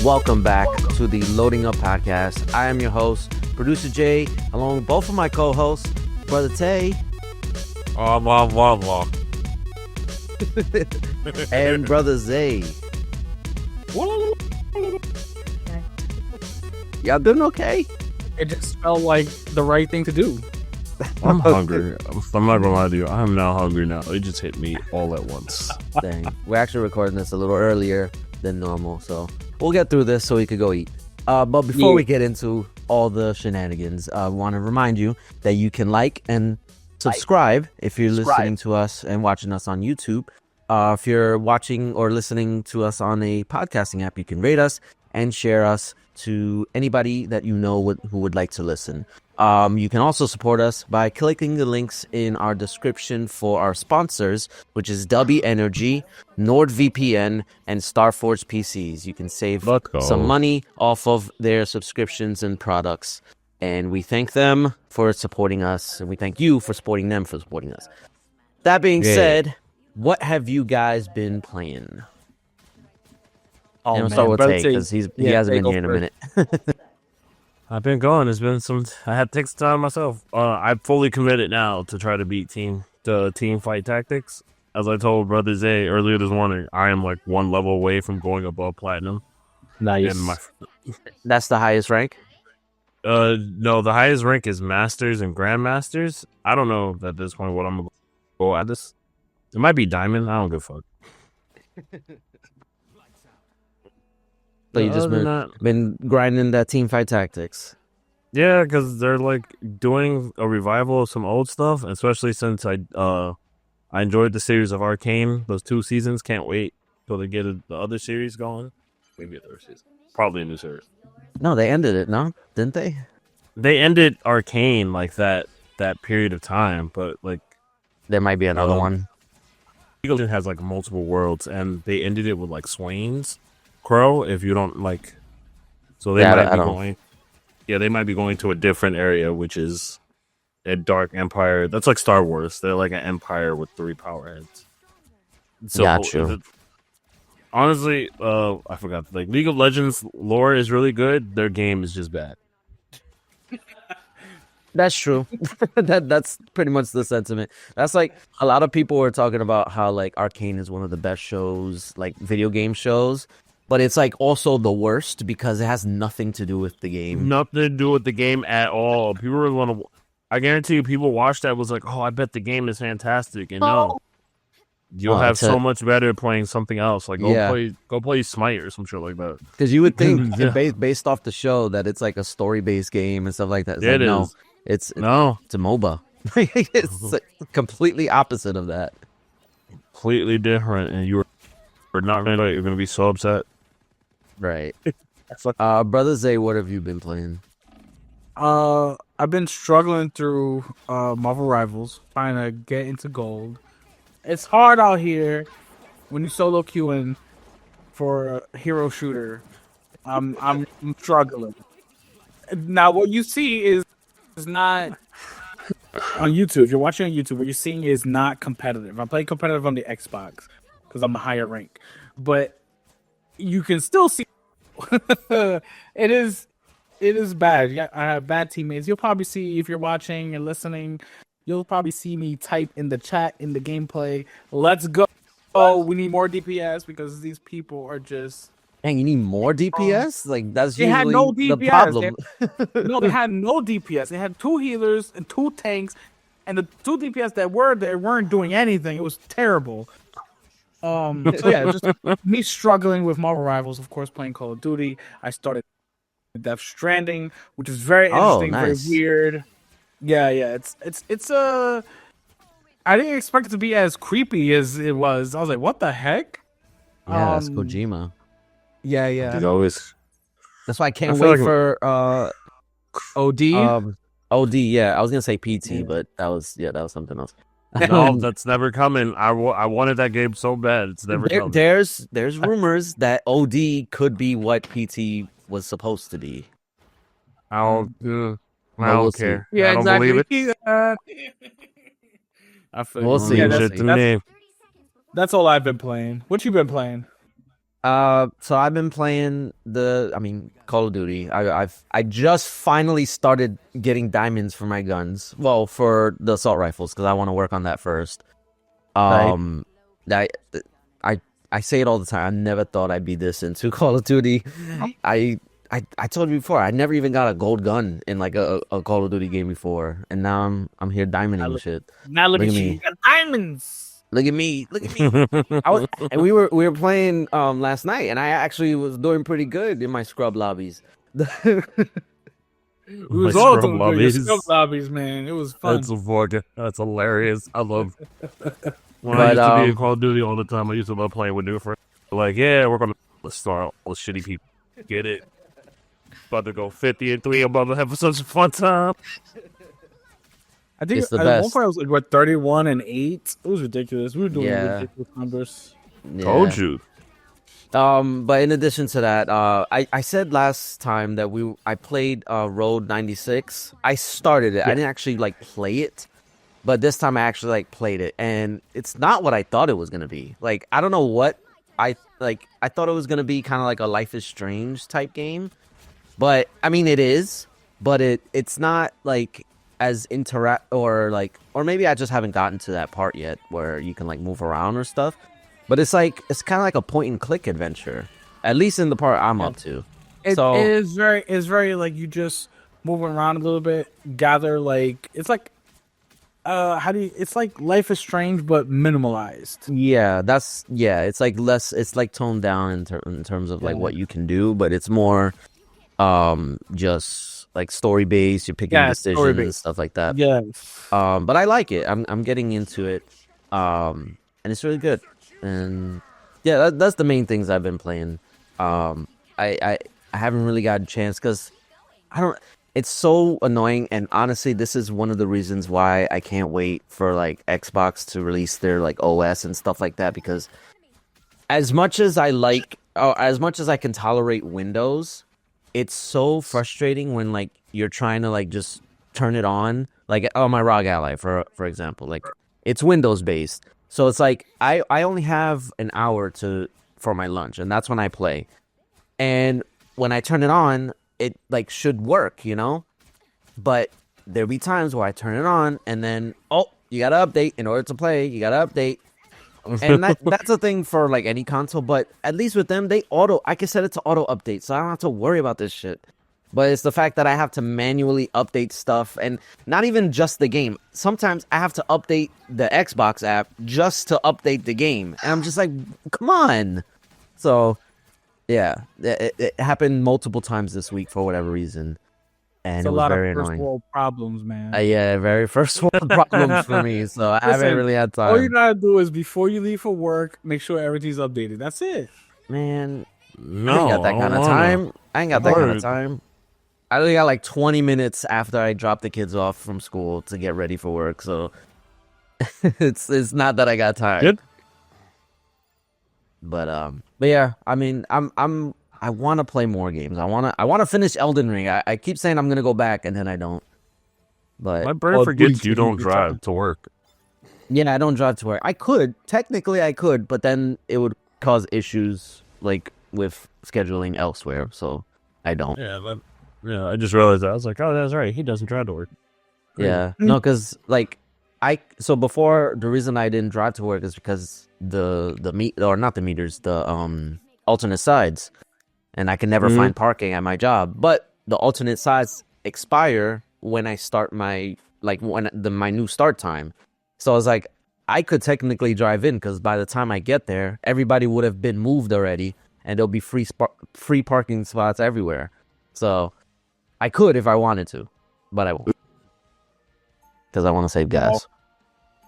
Welcome back to the Loading Up Podcast. I am your host, Producer Jay, along with both of my co-hosts, Brother Tay and Brother Zay. Y'all doing okay? It just felt like the right thing to do. I'm hungry. I'm not gonna lie to you. I am now hungry now. It just hit me all at once. Dang. We're actually recording this a little earlier than normal, so we'll get through this so we could go eat. But before we get into all the shenanigans, I want to remind you that you can like and subscribe if you're listening to us and watching us on YouTube. If you're watching or listening to us on a podcasting app, you can rate us and share us to anybody that you know who would like to listen. You can also support us by clicking the links in our description for our sponsors, which is W Energy, NordVPN, and Starforge PCs. You can save some money off of their subscriptions and products. And we thank them for supporting us, and we thank you for supporting them for supporting us. That being said, what have you guys been playing? Oh, and we'll start with Tay, because he hasn't been here in a minute. I've been going. It's been I had to take some time myself. I'm fully committed now to try to beat Team Fight Tactics. As I told Brother Zay earlier this morning, I am like one level away from going above Platinum. Nice. That's the highest rank? No, the highest rank is Masters and Grandmasters. I don't know at this point what I'm going to go at this. It might be Diamond. I don't give a fuck. So you just been grinding that Team Fight Tactics. Yeah, because they're like doing a revival of some old stuff, especially since I enjoyed the series of Arcane, those 2 seasons. Can't wait till they get the other series going. Maybe a third season. Probably a new series. No, they ended it, no? Didn't they? They ended Arcane like that period of time, but like there might be another one. League of Legends has like multiple worlds, and they ended it with like Swain's Crow, if you don't like, so they might be going. Yeah, they might be going to a different area, which is a dark empire. That's like Star Wars. They're like an empire with 3 power heads. So, gotcha. Honestly, I forgot. Like League of Legends lore is really good. Their game is just bad. That's true. That's pretty much the sentiment. That's like a lot of people were talking about how like Arcane is one of the best shows, like video game shows. But it's like also the worst because it has nothing to do with the game. Nothing to do with the game at all. People really want to. I guarantee you, people watched that was like, "Oh, I bet the game is fantastic." And no, you'll have so much better playing something else. Like go play Smite or some shit like that. Because you would think based off the show that it's like a story-based game and stuff like that. It's a MOBA. It's like completely opposite of that. Completely different, and you're not gonna you're gonna be so upset. Right. Brother Zay, what have you been playing? I've been struggling through Marvel Rivals, trying to get into gold. It's hard out here when you solo queuing for a hero shooter. I'm struggling. Now, what you see is not on YouTube. If you're watching on YouTube, what you're seeing is not competitive. I'm playing competitive on the Xbox because I'm a higher rank, but you can still see it is bad. Yeah, I have bad teammates. You'll probably see, if you're watching and listening, you'll probably see me type in the chat in the gameplay, "Let's go. Oh, we need more DPS," because these people are just. Dang, you need more DPS? Like that's usually had no DPS. The problem. They had no DPS. They had 2 healers and 2 tanks, and the 2 DPS that were there weren't doing anything. It was terrible. So yeah, just me struggling with Marvel Rivals. Of course, playing Call of Duty. I started Death Stranding, which is very interesting, nice. Very weird. Yeah. It's I didn't expect it to be as creepy as it was. I was like, what the heck? Yeah, that's Kojima. Yeah. That's why I can't wait for OD. OD, yeah. I was gonna say PT, but that was something else. No, that's never coming. I wanted that game so bad. It's never coming. There's rumors that OD could be what PT was supposed to be. I don't care. Yeah, I don't exactly. believe it. We'll see. That's all I've been playing. What you been playing? So I've been playing Call of Duty. I just finally started getting diamonds for my guns. Well, for the assault rifles because I want to work on that first. Um, I, I say it all the time. I never thought I'd be this into Call of Duty. I told you before. I never even got a gold gun in like a Call of Duty game before, and now I'm here diamonding shit. Now look at at you, me. you got diamonds. Look at me. And we were playing last night, and I actually was doing pretty good in my scrub lobbies. We was all doing good. Your scrub lobbies, man. It was fun. That's hilarious. I love. When I used to be in Call of Duty all the time, I used to love playing with new friends. Like, yeah, let's start all the shitty people. Get it? About to go 50-3. I'm about to have such a fun time. I think It's the at best. one point I was like, what, 31-8? It was ridiculous. We were doing ridiculous numbers. Yeah. Told you. But in addition to that, I said last time that I played Road 96. I started it. I didn't actually like play it, but this time I actually like played it, and it's not what I thought it was gonna be. Like I don't know what I thought it was gonna be, kind of like a Life is Strange type game, but I mean it is, but it's not like as or maybe I just haven't gotten to that part yet where you can like move around or stuff. But it's kind of like a point and click adventure, at least in the part I'm up to. It is very like you just moving around a little bit, gather like it's like it's like Life is Strange but minimalized. Yeah, it's like less, it's like toned down in terms of like what you can do, but it's more just like story based. You're picking decisions and stuff like that. Yes. But I like it. I'm getting into it. And it's really good. And yeah, that's the main things I've been playing. I haven't really got a chance because it's so annoying, and honestly this is one of the reasons why I can't wait for like Xbox to release their like OS and stuff like that, because as much as as much as I can tolerate Windows, it's so frustrating when like you're trying to like just turn it on, like my ROG Ally for example, like it's Windows based. So it's like I only have an hour for my lunch, and that's when I play. And when I turn it on, it like should work, you know? But there'll be times where I turn it on and then you gotta update in order to play, you gotta update. And that's a thing for like any console, but at least with them I can set it to auto update, so I don't have to worry about this shit. But it's the fact that I have to manually update stuff, and not even just the game. Sometimes I have to update the Xbox app just to update the game. And I'm just like, come on. So, yeah, it happened multiple times this week for whatever reason. And it was very annoying. It's a lot of first world problems, man. Yeah, very first world problems for me. So I haven't really had time. All you gotta do is before you leave for work, make sure everything's updated. That's it. Man, no, I ain't got that kind of time. I ain't got that kind of time. I only got like 20 minutes after I drop the kids off from school to get ready for work, so it's not that I got time. Good. But yeah, I mean, I want to play more games. I want to finish Elden Ring. I keep saying I'm gonna go back, and then I don't. But my brain forgets you don't drive to work. Yeah, I don't drive to work. I could technically, but then it would cause issues like with scheduling elsewhere, so I don't. Yeah, I just realized that. I was like, oh, that's right. He doesn't drive to work. Yeah, no, because like so before, the reason I didn't drive to work is because the alternate sides, and I can never find parking at my job. But the alternate sides expire when I start my new start time. So I was like, I could technically drive in because by the time I get there, everybody would have been moved already, and there'll be free parking spots everywhere. So I could if I wanted to, but I won't because I want to save gas.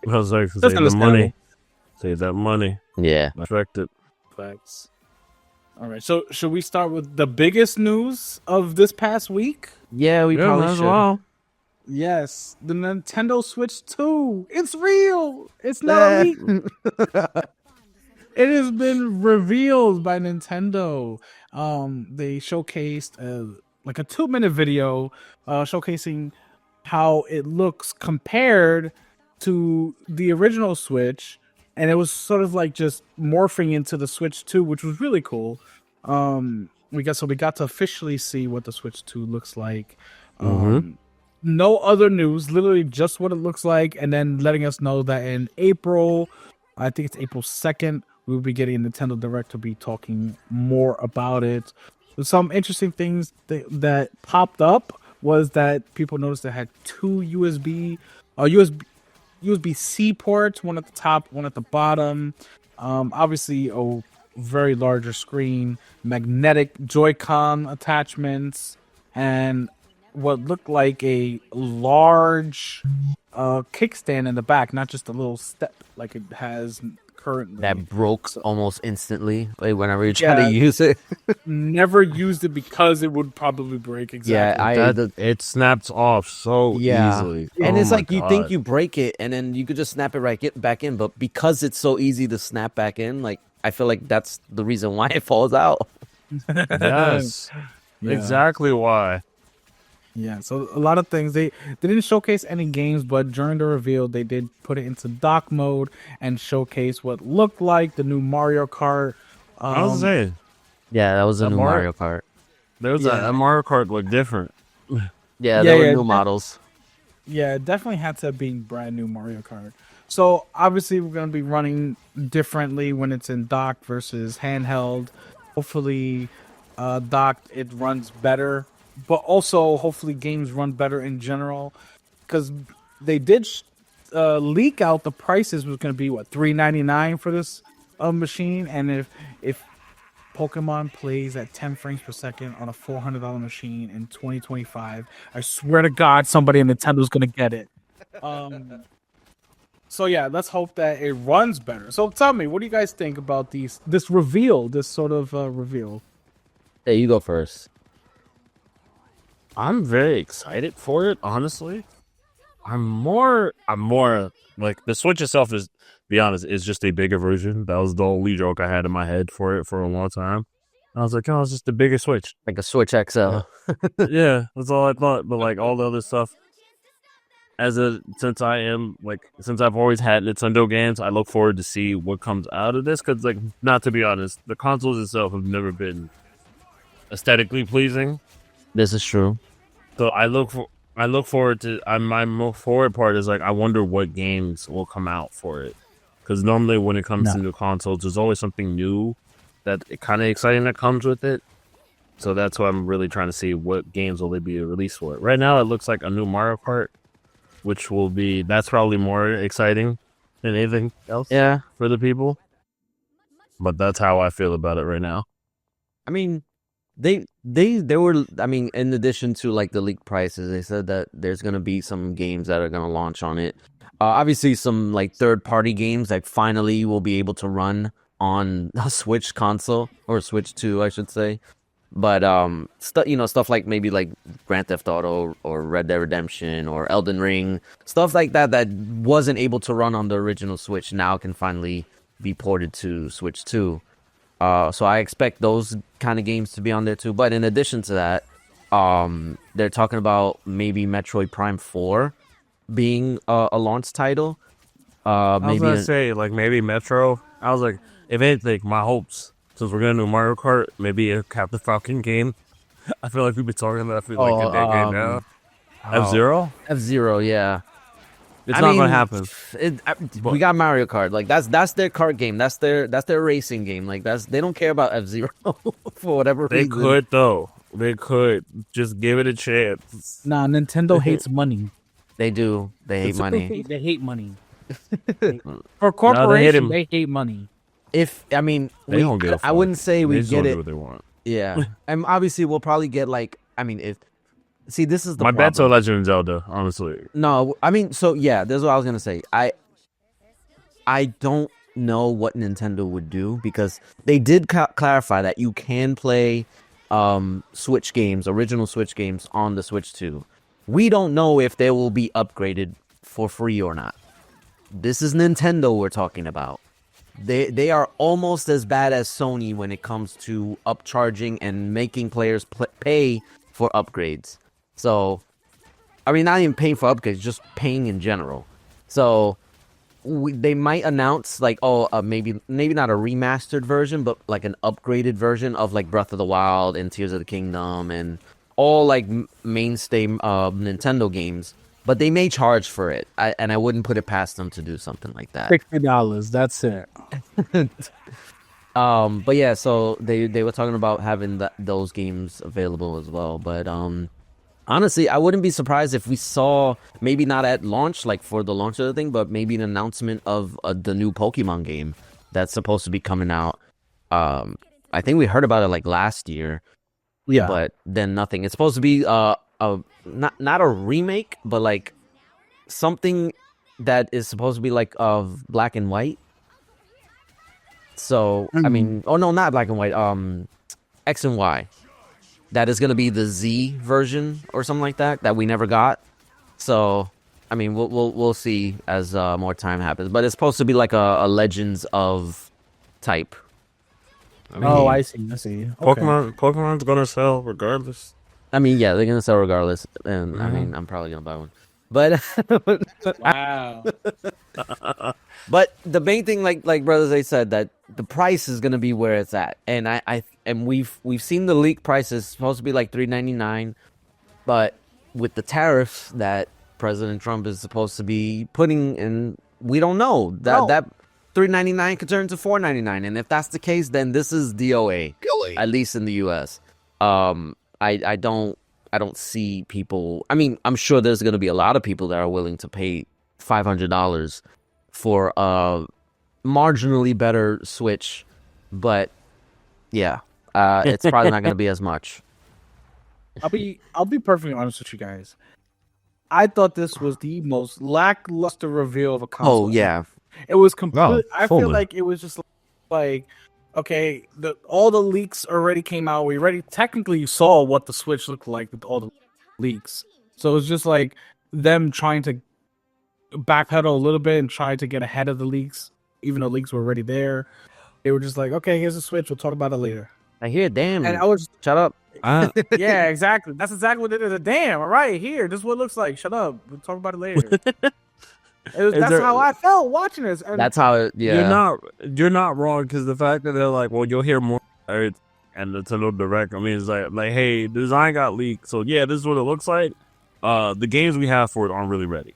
I was like, save the money. Save that money. Yeah. Affect it. Facts. All right. So should we start with the biggest news of this past week? Yeah, we probably should. Well. Yes, the Nintendo Switch 2. It's real. It's not leak. It has been revealed by Nintendo. They showcased like a 2-minute video showcasing how it looks compared to the original Switch, and it was sort of like just morphing into the Switch 2, which was really cool. We got to officially see what the Switch 2 looks like. No other news, literally just what it looks like, and then letting us know that in April, I think it's April 2nd, we'll be getting a Nintendo Direct to be talking more about it. Some interesting things that popped up was that people noticed it had two USB-C ports, one at the top, one at the bottom. Obviously, a very larger screen, magnetic Joy-Con attachments, and what looked like a large kickstand in the back, not just a little step like it has currently. That broke almost instantly whenever you try to use it. Never used it because it would probably break. Exactly. It snaps off so easily. And it's like you think you break it and then you could just snap it get back in, but because it's so easy to snap back in, like I feel like that's the reason why it falls out. Yes. Exactly why. Yeah, so a lot of things. They didn't showcase any games, but during the reveal, they did put it into dock mode and showcase what looked like the new Mario Kart. I was saying. Yeah, that was a new Mario Kart. There was a Mario Kart looked different. Yeah, there were new models. Yeah, it definitely had to be brand new Mario Kart. So obviously, we're going to be running differently when it's in dock versus handheld. Hopefully, docked, it runs better. But also, hopefully, games run better in general, because they did leak out the prices was going to be $399 for this machine, and if Pokemon plays at 10 frames per second on a $400 machine in 2025, I swear to God, somebody in Nintendo's going to get it. So yeah, let's hope that it runs better. So tell me, what do you guys think about this reveal? This sort of reveal. Hey, you go first. I'm very excited for it, honestly. I'm more like the Switch itself is, be honest, is just a bigger version. That was the only joke I had in my head for it for a long time. I was like, oh, it's just a bigger Switch. Like a Switch XL. Yeah, that's all I thought. But like all the other stuff, since I've always had Nintendo games, I look forward to see what comes out of this. Because like, not to be honest, the consoles itself have never been aesthetically pleasing. This is true. So I look forward to. My most forward part is like I wonder what games will come out for it, because normally when it comes to new consoles, there's always something new that kind of exciting that comes with it. So that's why I'm really trying to see what games will they be released for it. Right now, it looks like a new Mario Kart, which that's probably more exciting than anything else. Yeah, for the people. But that's how I feel about it right now. I mean, they were, I mean, in addition to like the leaked prices, they said that there's going to be some games that are going to launch on it. Obviously some like third-party games that finally will be able to run on a Switch console, or Switch 2, I should say. But stuff like maybe like Grand Theft Auto or Red Dead Redemption or Elden Ring, stuff like that wasn't able to run on the original Switch now can finally be ported to Switch 2. So I expect those kind of games to be on there too. But in addition to that, they're talking about maybe Metroid Prime 4 being a launch title. I was gonna say like maybe Metro. I was like, if anything, my hopes, since we're gonna do Mario Kart, maybe a Captain Falcon game. I feel like we've been talking about it for like a decade now. F-Zero? F-Zero, yeah. It's not gonna happen. We got Mario Kart. Like that's their kart game. That's their racing game. Like they don't care about F-Zero for whatever reason. They could though. They could just give it a chance. Nah, Nintendo hates money. They do. They hate money. They hate money. For corporations, they hate money. I wouldn't say we get it. What they want. Yeah, and obviously we'll probably get like. I mean, this is the my problem. bet's on Legend of Zelda, honestly. No, I mean, so yeah, this is what I was gonna say. I don't know what Nintendo would do, because they did clarify that you can play Switch games, original Switch games, on the Switch 2. We don't know if they will be upgraded for free or not. This is Nintendo we're talking about. They are almost as bad as Sony when it comes to upcharging and making players pay for upgrades. So, I mean, not even paying for upgrades, just paying in general. So, they might announce like, maybe not a remastered version, but like an upgraded version of like Breath of the Wild and Tears of the Kingdom and all like mainstay Nintendo games. But they may charge for it, and I wouldn't put it past them to do something like that. $60. That's it. But yeah, so they were talking about having those games available as well. But honestly, I wouldn't be surprised if we saw, maybe not at launch, like for the launch of the thing, but maybe an announcement of the new Pokemon game that's supposed to be coming out. I think we heard about it like last year. Yeah, but then nothing. It's supposed to be not a remake, but like something that is supposed to be like of Black and White. So I mean, oh no, not Black and White. X and Y. That is gonna be the Z version or something like that we never got. So I mean, we'll see as more time happens. But it's supposed to be like a Legends of type. I mean, I see. Okay. Pokemon's gonna sell regardless. I mean, yeah, they're gonna sell regardless, and I mean, I'm probably gonna buy one. But Wow. but the main thing, like Brothers they said, that the price is gonna be where it's at, and we've seen the leak prices supposed to be like $3.99, but with the tariffs that President Trump is supposed to be putting in, we don't know that $3.99 could turn to $4.99, and if that's the case, then this is DOA, at least in the U.S. I don't see people. I mean, I'm sure there's going to be a lot of people that are willing to pay $500 for a marginally better Switch, but yeah, it's probably not going to be as much. I'll be perfectly honest with you guys. I thought this was the most lackluster reveal of a console. Oh yeah, it was complete. I feel fully. like it was just like, okay, all the leaks already came out. We already technically saw what the Switch looked like with all the leaks. So it was just like them trying to backpedal a little bit and try to get ahead of the leaks, even though leaks were already there. They were just like, okay, here's the Switch. We'll talk about it later. I hear. Damn, And I was, shut up. yeah, exactly. That's exactly what it is. Damn, all right, here. This is what it looks like. Shut up. We'll talk about it later. That's how I felt watching this. And That's how it. Yeah, You're not wrong, because the fact that they're like, well, you'll hear more, and it's a little direct. I mean, it's like, hey, the design got leaked, so yeah, this is what it looks like. The games we have for it aren't really ready.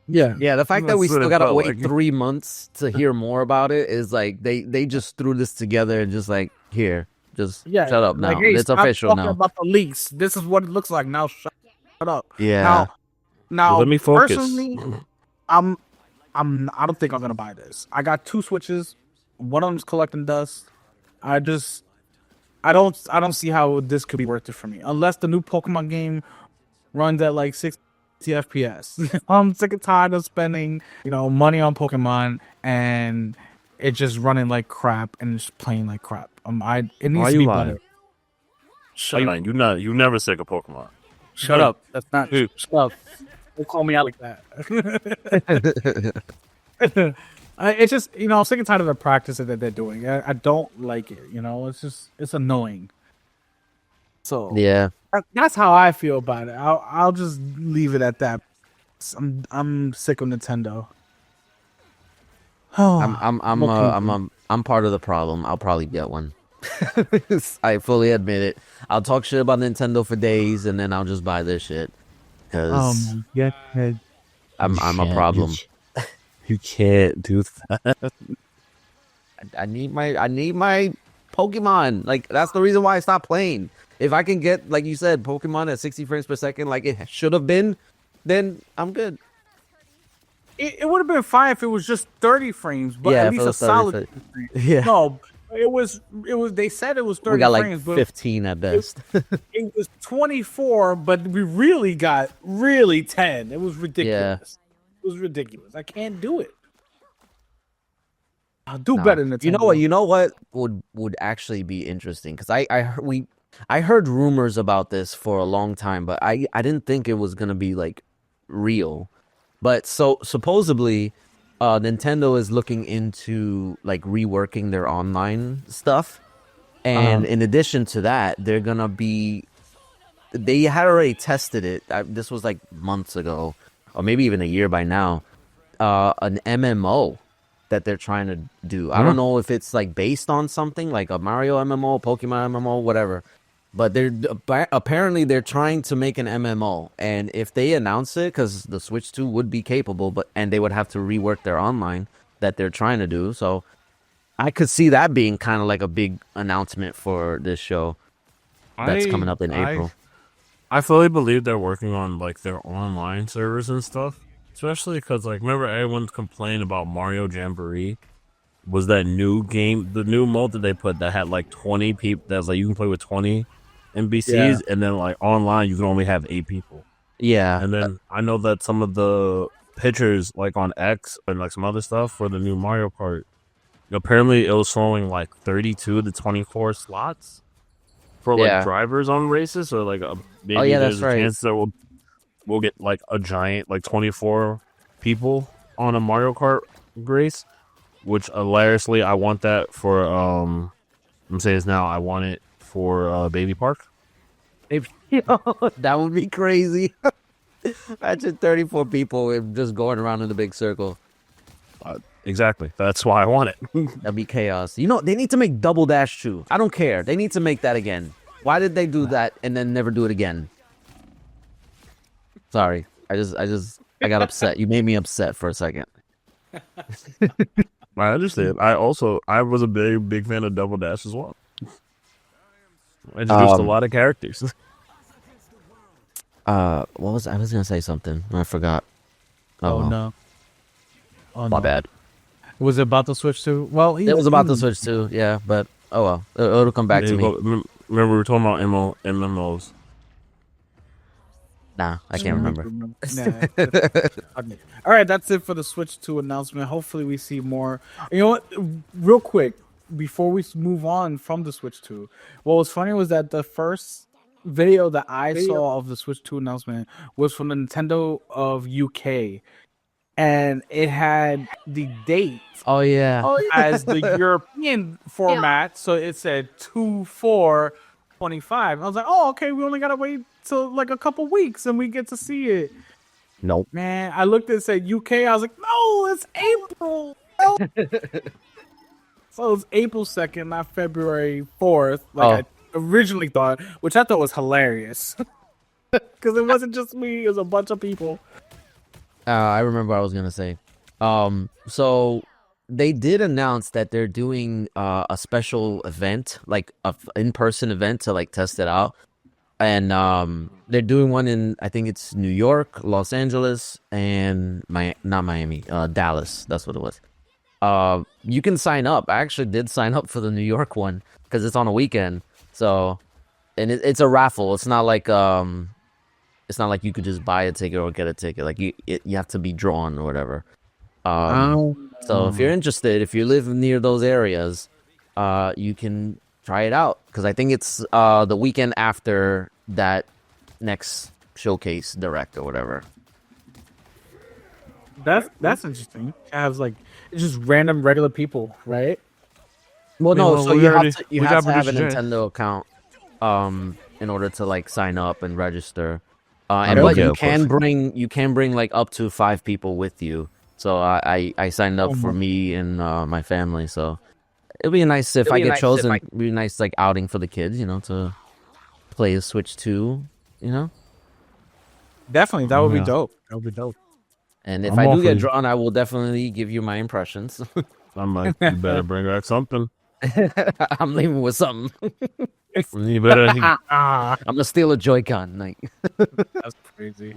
yeah. Yeah, the fact that we That's what still it gotta felt wait like. 3 months to hear more about it is like they just threw this together and just like, here, just Yeah, shut up now. like, hey, It's stop official talking now. about the leaks. This is what it looks like now. Shut up. Yeah. Now, Let me focus. personally, I don't think I'm gonna buy this. I got 2 Switches. One of them's collecting dust. I don't see how this could be worth it for me unless the new Pokemon game runs at like 60 FPS. I'm sick and tired of spending, money on Pokemon and it just running like crap and just playing like crap. It needs Why to you be lying? better. Shut up. You never sick of Pokemon. Shut up. That's not Dude. shut up. Don't call me out like that. It's just, I'm sick and tired of the practice that they're doing. I don't like it. It's annoying. So Yeah. that's how I feel about it. I'll just leave it at that. I'm sick of Nintendo. I'm part of the problem. I'll probably get one. I fully admit it. I'll talk shit about Nintendo for days and then I'll just buy this shit. Cause I'm a problem. You can't do that. I need my Pokemon. Like, that's the reason why I stopped playing. If I can get, like you said, Pokemon at 60 frames per second, like it should have been, then I'm good. It would have been fine if it was just 30 frames, but Yeah, at if it least a was 30 solid. Yeah. No, it was. They said it was 30 We got like frames, but 15 at best. it was 24. But we really got 10. It was ridiculous. It was ridiculous. I can't do it. I'll do No. better than Nintendo. You know what would actually be interesting, because I heard rumors about this for a long time, but I didn't think it was gonna be like real. But so supposedly, Nintendo is looking into like reworking their online stuff, and in addition to that, they're gonna be. They had already tested it. This was like months ago, or maybe even a year by now. an MMO that they're trying to do. I don't know if it's like based on something like a Mario MMO, Pokemon MMO, whatever. But apparently they're trying to make an MMO, and if they announce it, because the Switch 2 would be capable, and they would have to rework their online that they're trying to do. So I could see that being kind of like a big announcement for this show that's coming up in April. I fully believe they're working on like their online servers and stuff, especially because like remember everyone complained about Mario Jamboree was that new game, the new mode that they put that had like 20 people. That's like you can play with 20 NPCs, and then like online you can only have 8 people. Yeah, and then I know that some of the pictures like on X and like some other stuff for the new Mario Kart, apparently it was showing like 32 to 24 slots for like drivers on races, so like maybe there's a chance that we'll get like a giant like 24 people on a Mario Kart race, which hilariously I want that for I'm saying this now, I want it for Baby Park. That would be crazy. Imagine 34 people just going around in a big circle. Exactly. That's why I want it. That'd be chaos. You know, they need to make Double Dash 2. I don't care. They need to make that again. Why did they do that and then never do it again? Sorry. I got upset. You made me upset for a second. I understand. I was a big fan of Double Dash as well. Introduced a lot of characters. I was gonna say something. I forgot. Oh no. Oh, my bad. Was it about the Switch 2? Well, it was about the Switch 2, yeah, but oh well. It'll come back to me. Remember we were talking about MMOs. Nah, I can't remember. Okay. All right, that's it for the Switch 2 announcement. Hopefully we see more. You know what? Real quick, before we move on from the Switch 2, what was funny was that the first video that I saw of the Switch 2 announcement was from the Nintendo of UK. And it had the date. Oh yeah. As the European format. So it said 2/4/25. I was like, oh, okay, we only gotta wait till like a couple weeks and we get to see it. Nope. Man, I looked and said UK. I was like, no, it's April. No. So it's April 2nd, not February 4th, like I originally thought, which I thought was hilarious. Because it wasn't just me, it was a bunch of people. I remember what I was gonna say. So they did announce that they're doing a special event, like a in-person event to like test it out, and they're doing one in, I think it's New York, Los Angeles, and not Miami, Dallas. That's what it was. You can sign up. I actually did sign up for the New York one because it's on a weekend. So, and it's a raffle. It's not like you could just buy a ticket or get a ticket. Like you have to be drawn or whatever. So if you're interested, if you live near those areas, you can try it out because I think it's the weekend after that next showcase direct or whatever. That's interesting. It has like it's just random regular people, right? Well, no. So you have to have a Nintendo account in order to like sign up and register. But you can bring like up to 5 people with you. So I signed up for me and my family. So it'll be nice if I get chosen. It'll be a nice like outing for the kids, you know, to play the Switch 2, you know. Definitely, that would be dope. That would be dope. And if I do get drawn, I will definitely give you my impressions. I'm like, you better bring back something. I'm leaving with something. You better. I'm gonna steal a Joy-Con. Like, that's crazy.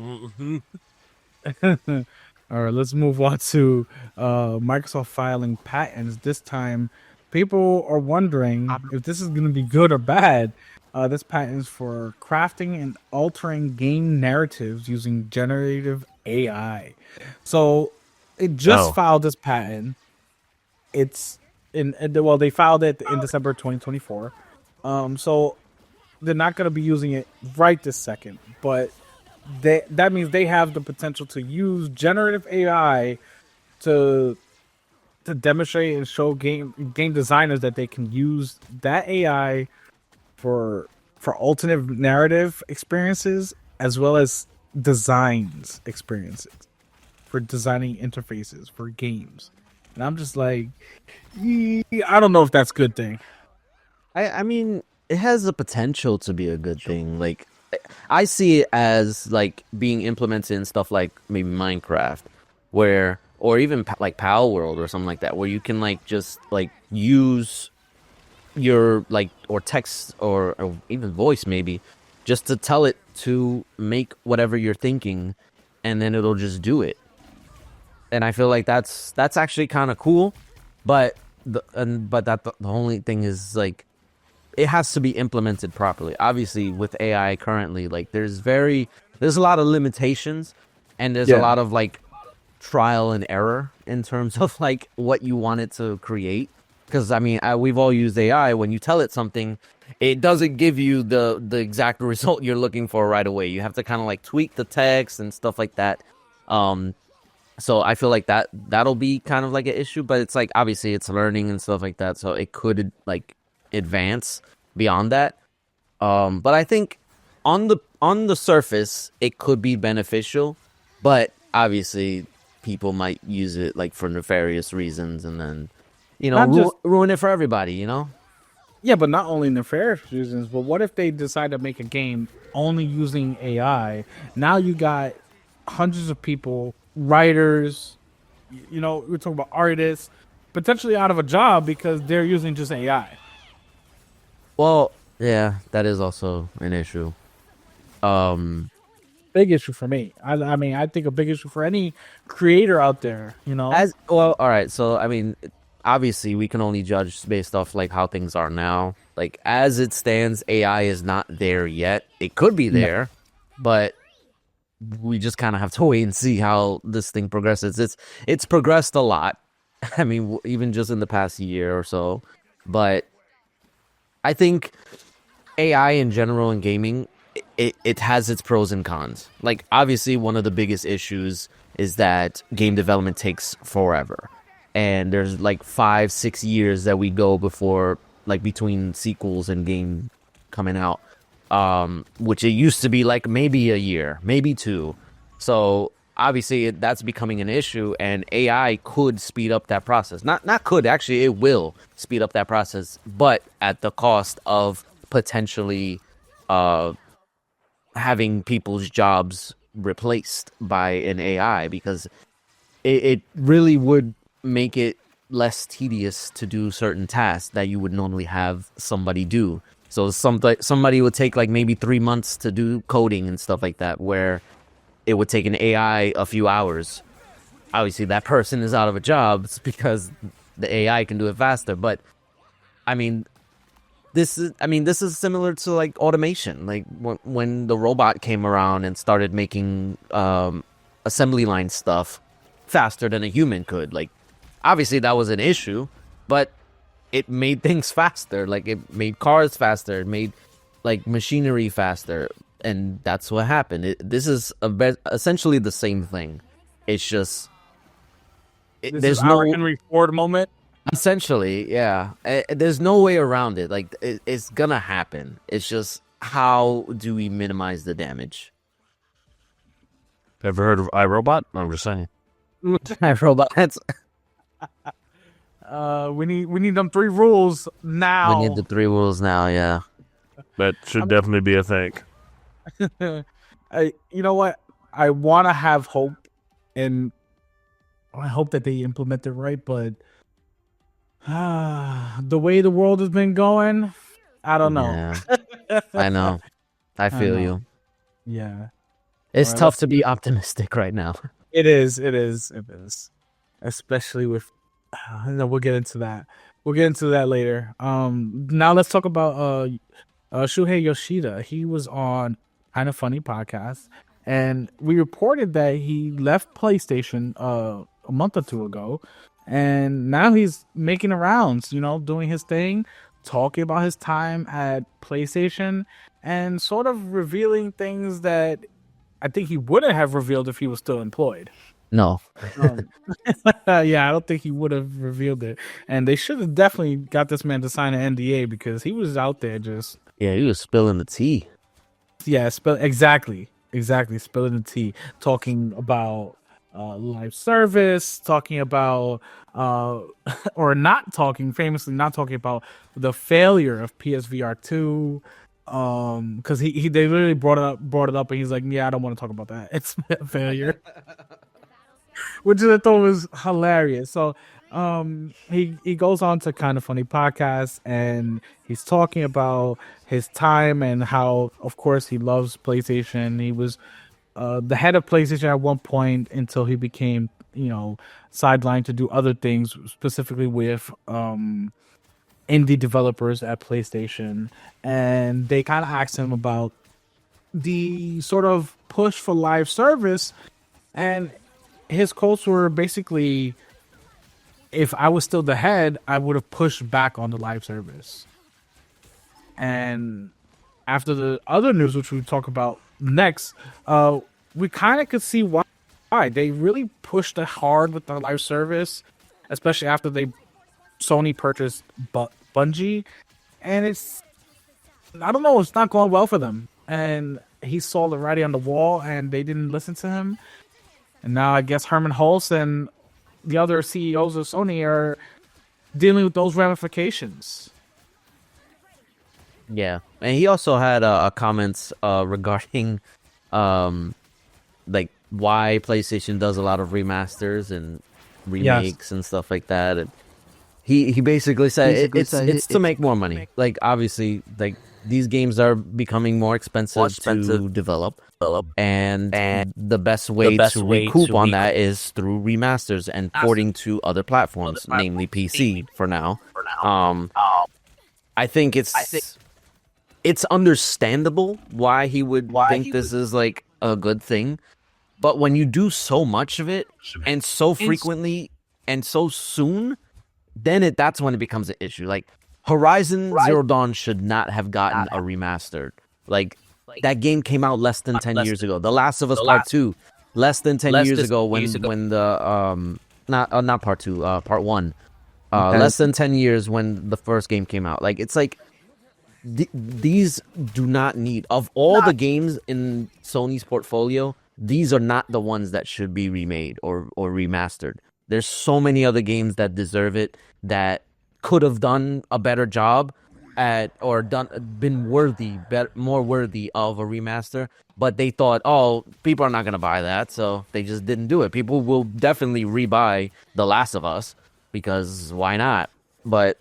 All right, let's move on to Microsoft filing patents. This time, people are wondering if this is going to be good or bad. This patent is for crafting and altering game narratives using generative AI. So, it just filed this patent. It's they filed it in December 2024. So they're not going to be using it right this second, but that means they have the potential to use generative AI to demonstrate and show game designers that they can use that AI for alternate narrative experiences as well as designs experiences. for designing interfaces for games. And I'm just like, I don't know if that's a good thing. I mean, it has the potential to be a good thing. Like, I see it as like being implemented in stuff like maybe Minecraft, where, or even like Pal World or something like that, where you can like just like use your like, or text, or even voice maybe, just to tell it to make whatever you're thinking, and then it'll just do it. And I feel like that's actually kind of cool, but the only thing is like it has to be implemented properly. Obviously, with AI currently, like there's a lot of limitations, and there's a lot of like trial and error in terms of like what you want it to create. Because I mean, we've all used AI. When you tell it something, it doesn't give you the exact result you're looking for right away. You have to kind of like tweak the text and stuff like that. So I feel like that'll be kind of like an issue, but it's like obviously it's learning and stuff like that, so it could like advance beyond that. But I think on the surface it could be beneficial, but obviously people might use it like for nefarious reasons, and then ruin it for everybody. Yeah, but not only nefarious reasons, but what if they decide to make a game only using AI? Now you got hundreds of people, writers, we're talking about artists, potentially out of a job because they're using just AI. Well, yeah, that is also an issue. Big issue for me. I mean, I think a big issue for any creator out there, As well, all right. So, I mean, obviously, we can only judge based off like how things are now. Like as it stands, AI is not there yet. It could be there, but we just kind of have to wait and see how this thing progresses. It's progressed a lot. I mean, even just in the past year or so. But I think AI in general in gaming, it has its pros and cons. Like obviously, one of the biggest issues is that game development takes forever, and there's like 5-6 years that we go before like between sequels and game coming out. Which it used to be like maybe a year, maybe 2. So obviously that's becoming an issue, and AI could speed up that process. Not could, actually, it will speed up that process, but at the cost of potentially having people's jobs replaced by an AI, because it really would make it less tedious to do certain tasks that you would normally have somebody do. So somebody would take like maybe 3 months to do coding and stuff like that, where it would take an AI a few hours. Obviously, that person is out of a job because the AI can do it faster. But I mean, this is similar to like automation. Like when the robot came around and started making assembly line stuff faster than a human could. Like, obviously, that was an issue, but it made things faster. Like it made cars faster, it made like machinery faster, and that's what happened. This is essentially the same thing. It's just there's no Henry Ford moment. Essentially, yeah. There's no way around it. Like it's gonna happen. It's just how do we minimize the damage? Ever heard of iRobot? I'm just saying. iRobot. That's. We need them 3 rules now. We need the 3 rules now, yeah. That should definitely be a thing. You know what? I want to have hope, and I hope that they implement it right, but the way the world has been going, I don't know. Yeah. I know. I feel you. Yeah. It's tough to be optimistic right now. It is. Especially with no, we'll get into that. We'll get into that later. Now let's talk about Shuhei Yoshida. He was on Kind of Funny podcast, and we reported that he left PlayStation a month or 2 ago, and now he's making the rounds, doing his thing, talking about his time at PlayStation, and sort of revealing things that I think he wouldn't have revealed if he was still employed. No. Yeah, I don't think he would have revealed it. And they should have definitely got this man to sign an NDA, because he was out there just... Yeah, he was spilling the tea. Yeah, exactly, spilling the tea, talking about live service, talking about or not talking, famously not talking about the failure of PSVR 2. Because they literally brought it up, and he's like, yeah, I don't want to talk about that. It's a failure, which I thought was hilarious. So he goes on to Kind of Funny podcast, and he's talking about his time and how, of course, he loves PlayStation. He was the head of PlayStation at one point until he became, sidelined to do other things, specifically with indie developers at PlayStation. And they kind of asked him about the sort of push for live service, and his quotes were basically, if I was still the head, I would have pushed back on the live service. And after the other news, which we talk about next, we kind of could see why they really pushed it hard with the live service, especially after Sony purchased Bungie, and I don't know, it's not going well for them. And he saw the writing on the wall, and they didn't listen to him. And now I guess Herman Hulst and the other CEOs of Sony are dealing with those ramifications. Yeah, and he also had comments regarding like why PlayStation does a lot of remasters and remakes and stuff like that. And he basically said it's to make more money. Like, obviously, like, these games are becoming more expensive to develop, and the best way to recoup on that is through remasters and porting to other platforms, namely PC for now. I think it's understandable why he would think this is like a good thing, but when you do so much of it and so frequently and so soon, then that's when it becomes an issue. Like, Horizon Zero Dawn should not have gotten a remastered. Like, that game came out less than 10 years ago. The Last of Us Part 2, less than 10 years ago when the not Part 2, Part 1. Less than 10 years when the first game came out. Like, it's like these do not need, of all the games in Sony's portfolio, these are not the ones that should be remade or remastered. There's so many other games that deserve it, that could have done a better job at, or been more worthy of a remaster, but they thought, oh, people are not going to buy that, so they just didn't do it. People will definitely rebuy The Last of Us, because why not? But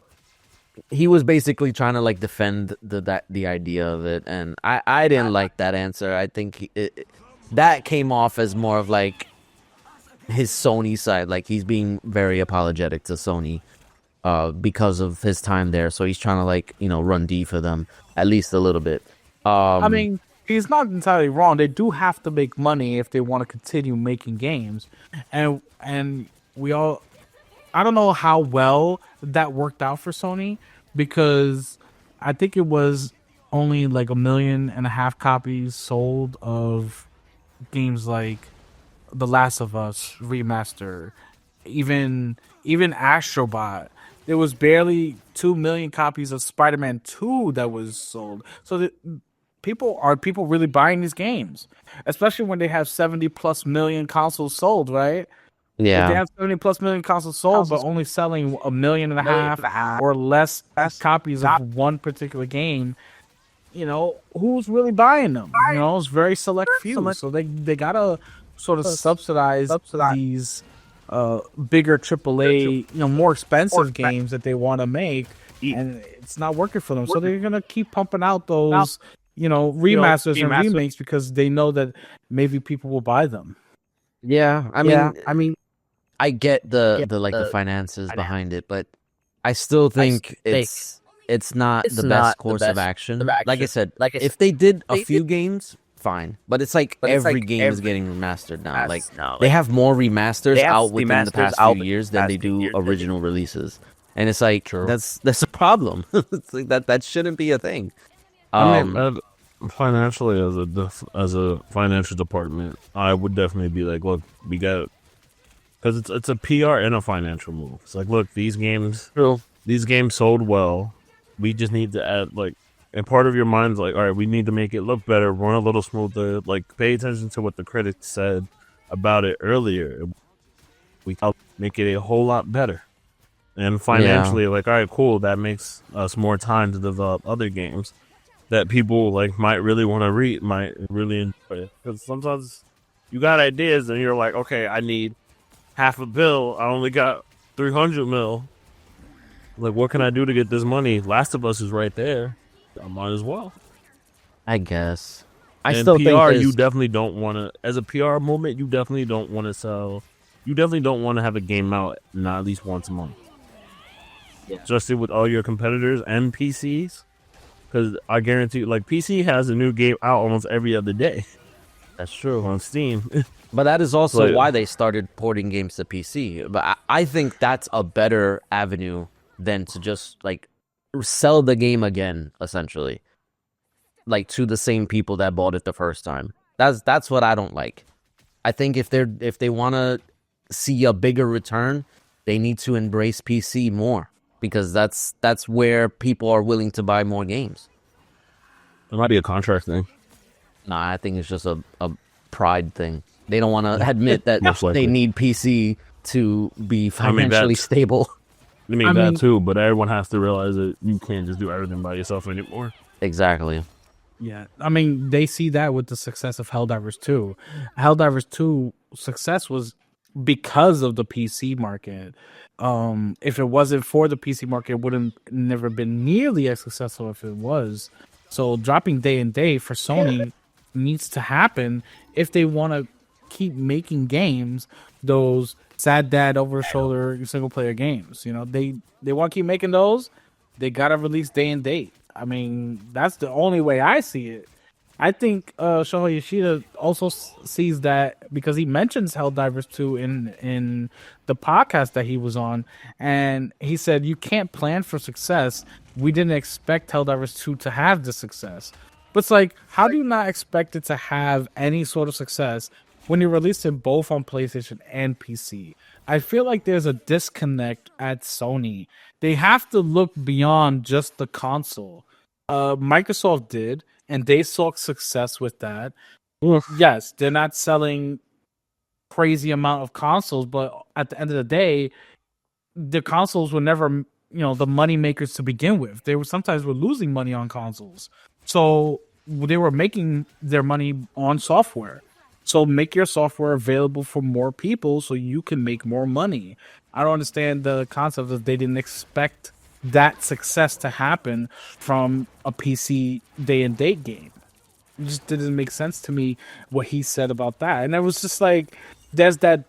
he was basically trying to like defend the idea of it, and I didn't like that answer. I think that came off as more of like his Sony side, like he's being very apologetic to Sony because of his time there. So he's trying to like, run D for them at least a little bit. I mean, he's not entirely wrong. They do have to make money if they want to continue making games, and I don't know how well that worked out for Sony, because I think it was only like 1.5 million copies sold of games like The Last of Us remaster, even Astrobot. There was barely 2 million copies of Spider-Man 2 that was sold. So people really buying these games, especially when they have 70+ million consoles sold, right? Yeah. If they have 70+ million consoles sold, but only selling 1.5 million or less copies of one particular game, who's really buying them? It's very select few. So they gotta sort of subsidize these bigger AAA, more expensive games that they want to make, and it's not working for them. So they're gonna keep pumping out those, remasters and remakes, because they know that maybe people will buy them. Yeah, I mean, I get the finances behind it, but I still think it's not the best course of action. Like I said, if they did a few games, fine. But it's like every game is getting remastered now. Like, they have more remasters out within the past few years than they do original releases, and it's like that's a problem. It's like that shouldn't be a thing. I mean, financially, as a financial department, I would definitely be like, look, we got, because it's a PR and a financial move. It's like, look, these games sold well. We just need to add, like, and part of your mind's like, all right, we need to make it look better, run a little smoother, like, pay attention to what the critics said, about it earlier. We can make it a whole lot better. And financially, like, all right, cool. That makes us more time to develop other games that people like might really want to read, might really enjoy. Because sometimes you got ideas and you're like, okay, I need $500 million. I only got 300 mil. Like, what can I do to get this money? Last of Us is right there. I might as well. I guess. I and still PR, think you definitely don't want to. As a PR moment, you definitely don't want to sell. You definitely don't want to have a game out not at least once a month. Yeah. Especially with all your competitors and PCs. Because I guarantee, like, PC has a new game out almost every other day. That's true. On Steam. But that is also why they started porting games to PC. But I think that's a better avenue than to just, like, sell the game again, essentially. Like, to the same people that bought it the first time. That's what I don't like. I think if they want to see a bigger return, they need to embrace PC more. Because that's where people are willing to buy more games. It might be a contract thing. Nah, I think it's just a pride thing. They don't want to admit that they need PC to be financially stable. I mean, that too, but everyone has to realize that you can't just do everything by yourself anymore. Exactly. Yeah, I mean, they see that with the success of Helldivers 2. Helldivers 2 success was because of the PC market. If it wasn't for the PC market, it wouldn't never been nearly as successful if it was. So dropping day and day for Sony needs to happen if they want to keep making games, those sad dad over shoulder single player games. You know, they want to keep making those. They gotta release day and date. I mean, that's the only way I see it. I think Shohei Yoshida also sees that because he mentions Helldivers 2 in the podcast that he was on, and he said, you can't plan for success. We didn't expect Helldivers 2 to have the success. But it's like, how do you not expect it to have any sort of success when you released it both on PlayStation and PC? I feel like there's a disconnect at Sony. They have to look beyond just the console. Microsoft did, and they saw success with that. Yes, they're not selling crazy amount of consoles, but at the end of the day, the consoles were never, the money makers to begin with. They were sometimes losing money on consoles, so they were making their money on software. So make your software available for more people so you can make more money. I don't understand the concept that they didn't expect that success to happen from a PC day and date game. It just didn't make sense to me what he said about that. And it was just like, there's that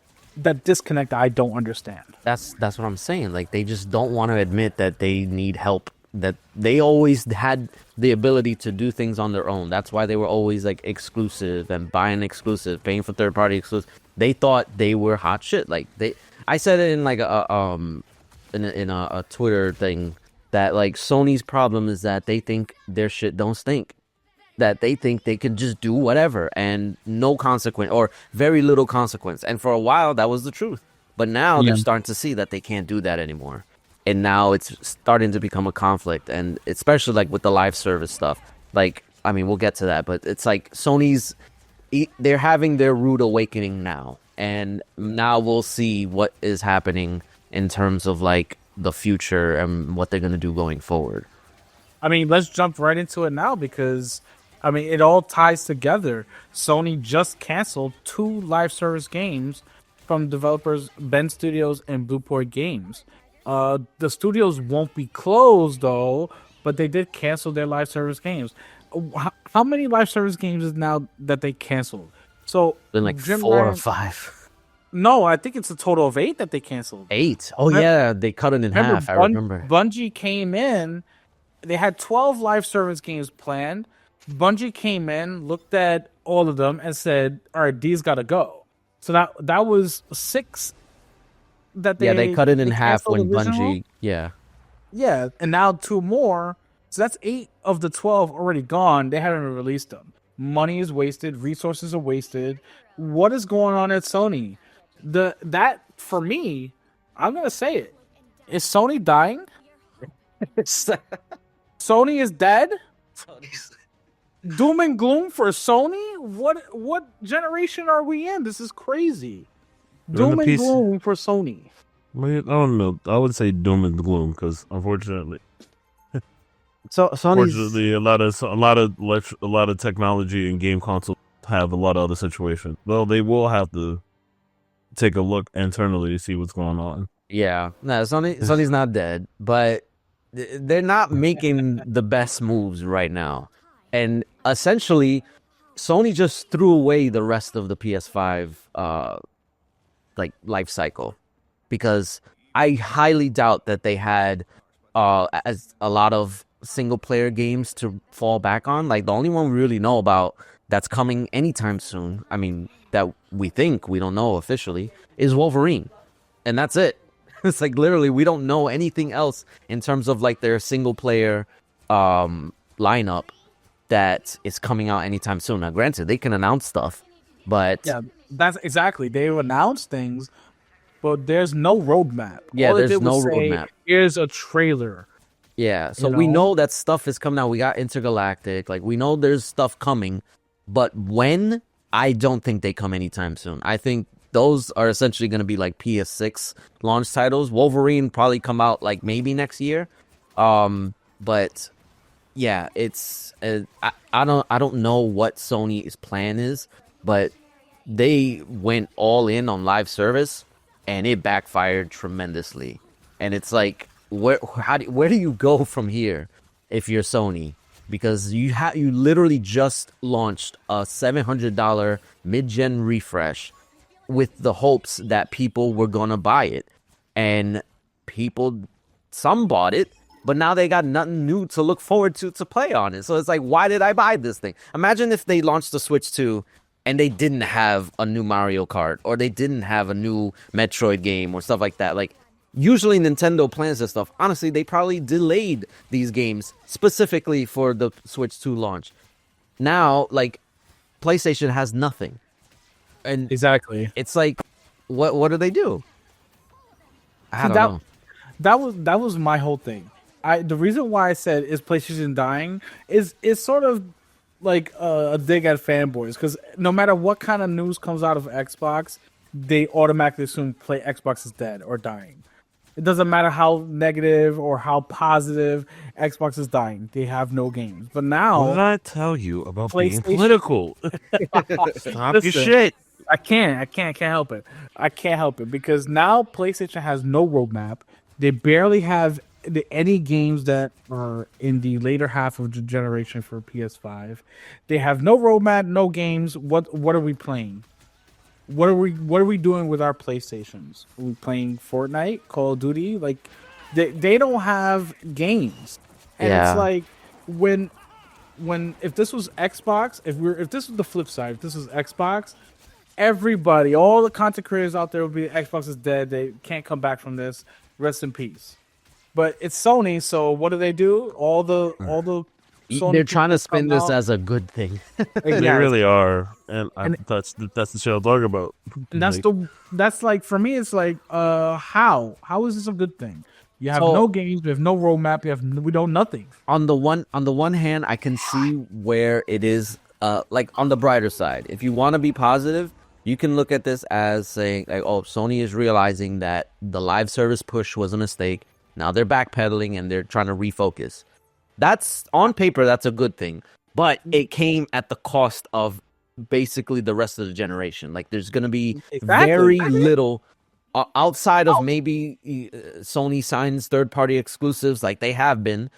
disconnect I don't understand. That's what I'm saying. Like, they just don't want to admit that they need help, that they always had the ability to do things on their own. That's why they were always like exclusive and buying exclusive, paying for third party exclusive. They thought they were hot shit. Like, I said it in like a Twitter thing that, like, Sony's problem is that they think their shit don't stink, that they think they can just do whatever and no consequence or very little consequence. And for a while that was the truth, but now they're starting to see that they can't do that anymore, and now it's starting to become a conflict. And especially like with the live service stuff, like, I mean, we'll get to that, but it's like they're having their rude awakening now, and now we'll see what is happening in terms of like the future and what they're going to do going forward. I mean, let's jump right into it now because, I mean, it all ties together. Sony just canceled 2 live service games from developers Bend Studios and Blueport Games. The studios won't be closed, though, but they did cancel their live service games. How many live service games is now that they canceled? So, been like 4 or 5. No, I think it's a total of 8 that they canceled. 8? Oh, yeah, they cut it in half. I remember. Bungie came in. They had 12 live service games planned. Bungie came in, looked at all of them, and said, all right, these got to go. So that was 6 that they... Yeah, they cut it in half when Bungie... Yeah. Yeah, and now 2 more. So that's 8 of the 12 already gone. They haven't released them. Money is wasted. Resources are wasted. What is going on at Sony? That, for me, I'm going to say it. Is Sony dying? Sony is dead? Doom and gloom for Sony? What generation are we in? This is crazy. Doom and gloom for Sony. I don't know. I would say doom and gloom because unfortunately, Sony's a lot of technology and game consoles have a lot of other situations. Well, they will have to take a look internally to see what's going on. Yeah, no, Sony's not dead, but they're not making the best moves right now. And essentially, Sony just threw away the rest of the PS5 like life cycle, because I highly doubt that they had as a lot of single player games to fall back on. Like the only one we really know about that's coming anytime soon, I mean, that we think, we don't know officially, is Wolverine. And that's it. It's like literally we don't know anything else in terms of like their single player lineup that is coming out anytime soon. Now granted, they can announce stuff, but yeah, that's exactly, they announce things, but there's no roadmap. Yeah, there's no roadmap. Here's a trailer. Yeah, so we know that stuff is coming out. We got Intergalactic, like we know there's stuff coming, but when, I don't think they come anytime soon. I think those are essentially going to be like PS6 launch titles. Wolverine probably come out like maybe next year. But yeah, it's I don't know what Sony's plan is, but they went all in on live service and it backfired tremendously. And it's like, where do you go from here if you're Sony? Because you literally just launched a $700 mid-gen refresh with the hopes that people were gonna buy it, and some bought it, but now they got nothing new to look forward to play on it. So it's like, why did I buy this thing? Imagine if they launched the Switch 2 and they didn't have a new Mario Kart, or they didn't have a new Metroid game or stuff like that. Like, usually Nintendo plans this stuff. Honestly, they probably delayed these games specifically for the Switch 2 launch. Now, like, PlayStation has nothing. And exactly, it's like, what do they do? I don't know. That was my whole thing. The reason why I said is PlayStation dying is sort of like a dig at fanboys, because no matter what kind of news comes out of Xbox, they automatically assume Xbox is dead or dying. It doesn't matter how negative or how positive, Xbox is dying. They have no games. But now, what did I tell you about being political? Stop your shit. I can't help it. I can't help it, because now PlayStation has no roadmap. They barely have any games that are in the later half of the generation for PS5. They have no roadmap, no games. What are we playing? What are we doing with our PlayStations? Are we playing Fortnite, Call of Duty? Like, they don't have games. And it's like, when if this was Xbox, if this was the flip side, if this was Xbox, everybody, all the content creators out there would be, Xbox is dead. They can't come back from this. Rest in peace. But it's Sony, so what do? All the Sony, they're trying to spin this as a good thing. They really are, and that's the shit I'm talking about. And that's like, for me, it's like, how is this a good thing? You have no games, we have no roadmap, we don't nothing. On the one hand, I can see where it is. Like, on the brighter side, if you want to be positive, you can look at this as saying, like, oh, Sony is realizing that the live service push was a mistake. Now they're backpedaling and they're trying to refocus. That's, on paper, that's a good thing. But it came at the cost of basically the rest of the generation. Like, there's going to be very little outside of maybe Sony signs third-party exclusives like they have been.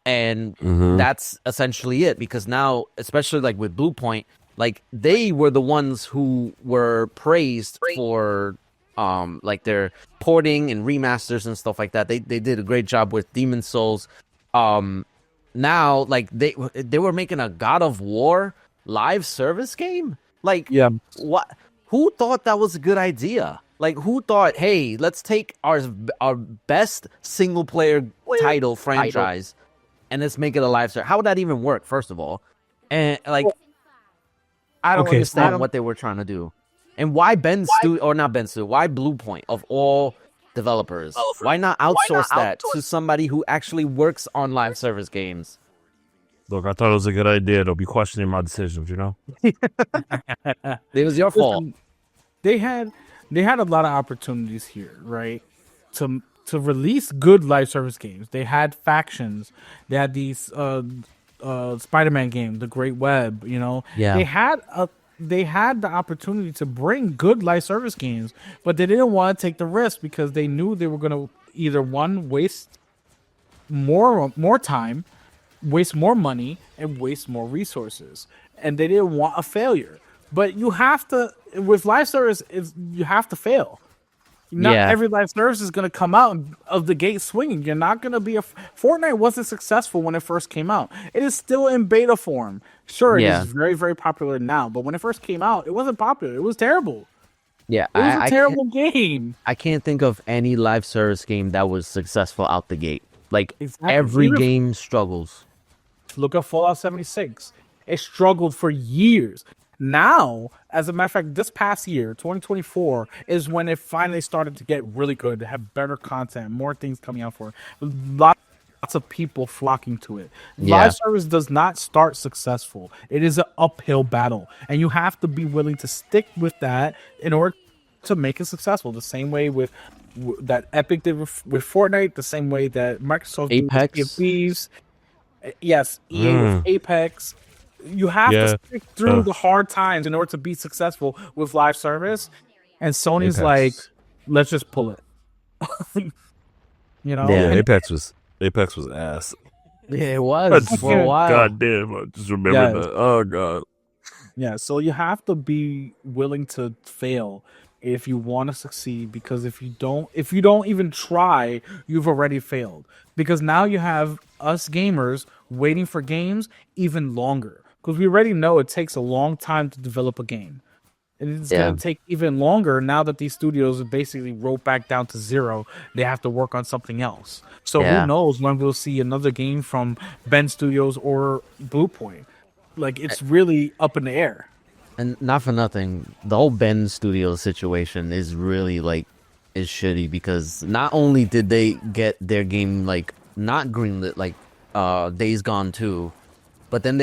And that's essentially it, because now, especially like with Bluepoint, like, they were the ones who were praised for like their porting and remasters and stuff like that. They did a great job with Demon's Souls. Now, like, they were making a God of War live service game. Like, what? Who thought that was a good idea? Like, who thought, hey, let's take our best single player title franchise and let's make it a live service? How would that even work, first of all? And like, I don't understand what they were trying to do. And why why Bluepoint of all developers? Why not outsource that to somebody who actually works on live service games? Look, I thought it was a good idea. They'll be questioning my decisions, you know? It was your fault. Listen, they had a lot of opportunities here, right? To release good live service games. They had factions. They had these Spider-Man game, The Great Web. You know, Yeah. they had the opportunity to bring good live service games, but they didn't want to take the risk because they knew they were going to either waste more time, waste more money, and waste more resources, and they didn't want a failure. But you have to, with live service, you have to fail. Not every live service is going to come out of the gate swinging. You're not going to be Fortnite wasn't successful when it first came out. It is still in beta form. Sure, it is very, very popular now, but when it first came out, it wasn't popular. It was terrible. Yeah, It was a terrible game. I can't think of any live service game that was successful out the gate. Like Exactly. every Even if- game struggles. Look at Fallout 76. It struggled for years. Now, as a matter of fact, this past year, 2024, is when it finally started to get really good, to have better content, more things coming out for it. Lots of people flocking to it. Yeah. Live service does not start successful. It is an uphill battle, and you have to be willing to stick with that in order to make it successful. The same way that Epic did with Fortnite, the same way that Microsoft did with Apex. Sea of Thieves. Yes, EA with Apex. You have to stick through the hard times in order to be successful with live service. And Sony's Apex. like, let's just pull it. You know? Yeah. And- Apex was ass. Yeah, it was for a while. God damn, I just remember Yes. that. Oh god. Yeah, so you have to be willing to fail if you want to succeed, because if you don't even try, you've already failed. Because now you have us gamers waiting for games even longer, because we already know it takes a long time to develop a game. And it's Yeah. going to take even longer now that these studios are basically wrote back down to zero. They have to work on something else. So Yeah. who knows when we'll see another game from Ben Studios or Bluepoint. Like, it's really up in the air. And not for nothing, the whole Ben Studios situation is really is shitty, because not only did they get their game not greenlit Days Gone 2, but then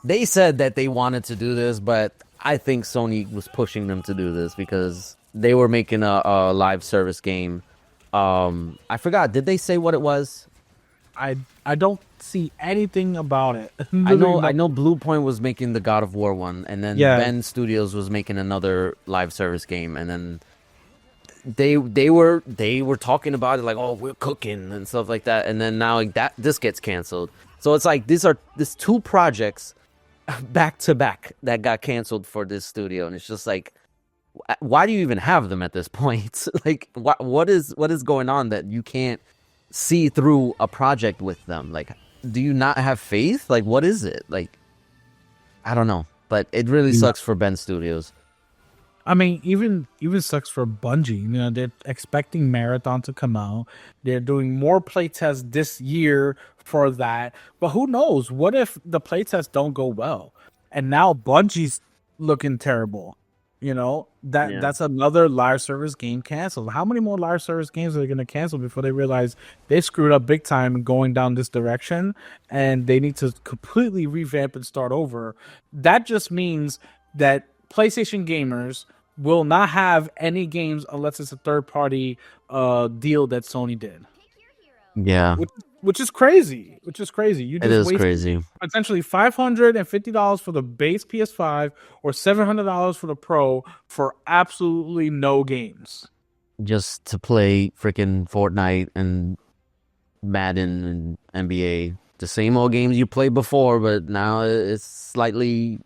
they said that they wanted to do this, but I think Sony was pushing them to do this because they were making a live service game. I forgot, did they say what it was? I don't see anything about it. I know Bluepoint was making the God of War one, and then Yeah. Ben Studios was making another live service game, and then they were talking about it like, oh, we're cooking and stuff like that, and then now this gets canceled. So it's like these two projects back to back that got canceled for this studio, and it's just like, why do you even have them at this point? Like, what is going on that you can't see through a project with them? Like, do you not have faith? Like, what is it? Like, I don't know, but it really sucks for Ben Studios. I mean, even sucks for Bungie. You know, they're expecting Marathon to come out. They're doing more playtests this year for that. But who knows? What if the playtests don't go well? And now Bungie's looking terrible. You know, that's another live service game canceled. How many more live service games are they going to cancel before they realize they screwed up big time going down this direction and they need to completely revamp and start over? That just means that PlayStation gamers will not have any games unless it's a third-party deal that Sony did. Yeah, Which is crazy. You it is crazy. Potentially $550 for the base PS5 or $700 for the Pro for absolutely no games. Just to play freaking Fortnite and Madden and NBA, the same old games you played before, but now it's slightly